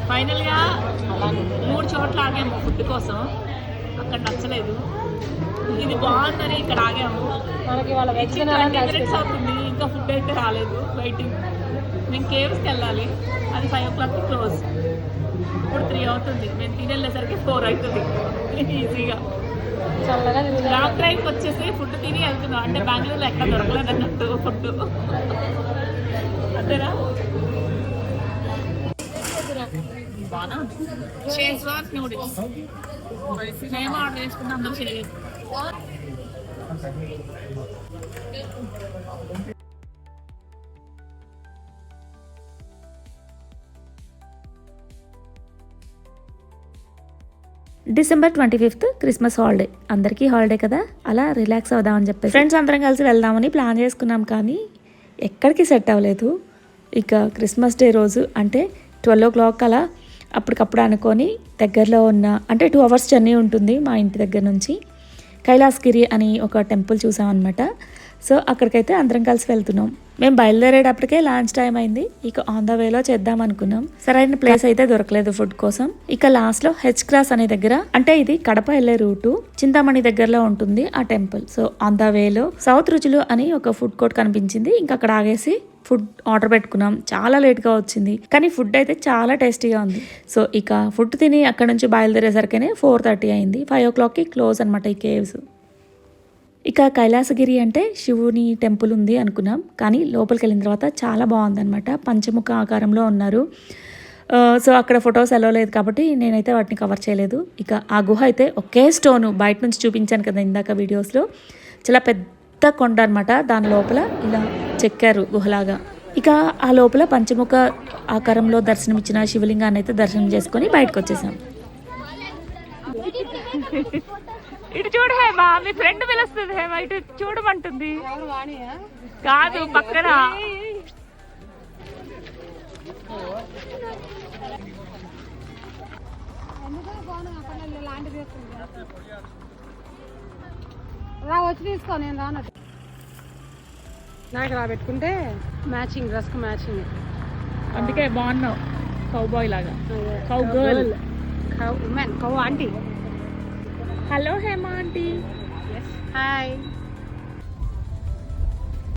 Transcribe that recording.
Final గా 3 చోట్ల ఆగాము food కోసం. అక్కడ నచ్చలేదు. ఇది బాగుందని ఇక్కడ ఆగాము. మనకి వాళ్ళ 20 minutes అవుతుంది, ఇంకా ఫుడ్ అయితే రాలేదు. వెయిటింగ్. మేము కేవ్స్కి వెళ్ళాలి, అది 5 o'clock క్లోజ్. ఇప్పుడు 3 అవుతుంది. మేము తినేసరికి 4 అవుతుంది ఈజీగా. లాంగ్ డ్రైవ్కి వచ్చేసి ఫుడ్ తిని వెళ్తున్నాం. అంటే బెంగళూరులో ఎక్కడ దొరకలేదు అన్నట్టు ఫుడ్. అంతేనా? షేజ్వాన్ నూడిల్స్ మేము ఆర్డర్ చేసుకున్న అందరూ చేయలేదు. December 25th Christmas holiday. అందరికీ హాలిడే కదా, అలా రిలాక్స్ అవుదామని చెప్పేసి ఫ్రెండ్స్ అందరం కలిసి వెళ్దామని ప్లాన్ చేసుకున్నాం. కానీ ఎక్కడికి సెట్ అవ్వలేదు. ఇక క్రిస్మస్ డే రోజు అంటే 12 o'clock అలా అప్పటికప్పుడు అనుకొని దగ్గరలో ఉన్న అంటే 2 hours జర్నీ ఉంటుంది మా ఇంటి దగ్గర నుంచి. కైలాసగిరి అని ఒక టెంపుల్ చూసామన్నమాట. సో అక్కడికైతే అందరం కలిసి వెళ్తున్నాం. మేము బయలుదేరేటప్పటికే లంచ్ టైం అయింది. ఇక ఆన్ ద వేలో చేద్దాం అనుకున్నాం. సరైన ప్లేస్ అయితే దొరకలేదు ఫుడ్ కోసం. ఇక లాస్ట్ లో హెచ్ క్రాస్ అనే దగ్గర, అంటే ఇది కడప వెళ్లే రూటు, చింతామణి దగ్గరలో ఉంటుంది ఆ టెంపుల్. సో ఆన్ ద వేలో సౌత్ రుచులు అని ఒక ఫుడ్ కోర్ట్ కనిపించింది. ఇంకా అక్కడ ఆగేసి ఫుడ్ ఆర్డర్ పెట్టుకున్నాం. చాలా లేట్గా వచ్చింది, కానీ ఫుడ్ అయితే చాలా టేస్టీగా ఉంది. సో ఇక ఫుడ్ తిని అక్కడ నుంచి బయలుదేరేసరికనే 4:30 అయింది. 5 o'clockకి క్లోజ్ అనమాట ఈ కేవ్స్. ఇక కైలాసగిరి అంటే శివుని టెంపుల్ ఉంది అనుకున్నాం, కానీ లోపలికి వెళ్ళిన తర్వాత చాలా బాగుందన్నమాట. పంచముఖ ఆకారంలో ఉన్నారు. సో అక్కడ ఫొటోస్ అలో లేదు కాబట్టి నేనైతే వాటిని కవర్ చేయలేదు. ఇక ఆ గుహ అయితే ఒకే స్టోను బయట నుంచి చూపించాను కదా ఇందాక వీడియోస్లో. చాలా పెద్ద కొండ అనమాట. దాని లోపల ఇలా చెక్కారు గుహలాగా. ఇక ఆ లోపల పంచముఖ ఆకారంలో దర్శనమిచ్చిన శివలింగాన్ని అయితే దర్శనం చేసుకొని బయటకు వచ్చేసాం. ఇటు చూడు హేమా, మీ ఫ్రెండ్ పిలుస్తుంది. హేమా ఇటు చూడమంటుంది. కాదు, పక్కన. వచ్చి తీసుకో, నేను రానట్టు. నాకు రా పెట్టుకుంటే మ్యాచింగ్, డ్రెస్కి మ్యాచింగ్. అందుకే బాగున్నావు, కౌ బాయ్ లాగా. Cow girl, cow women, cow aunty. Hello Hema aunty. Hi.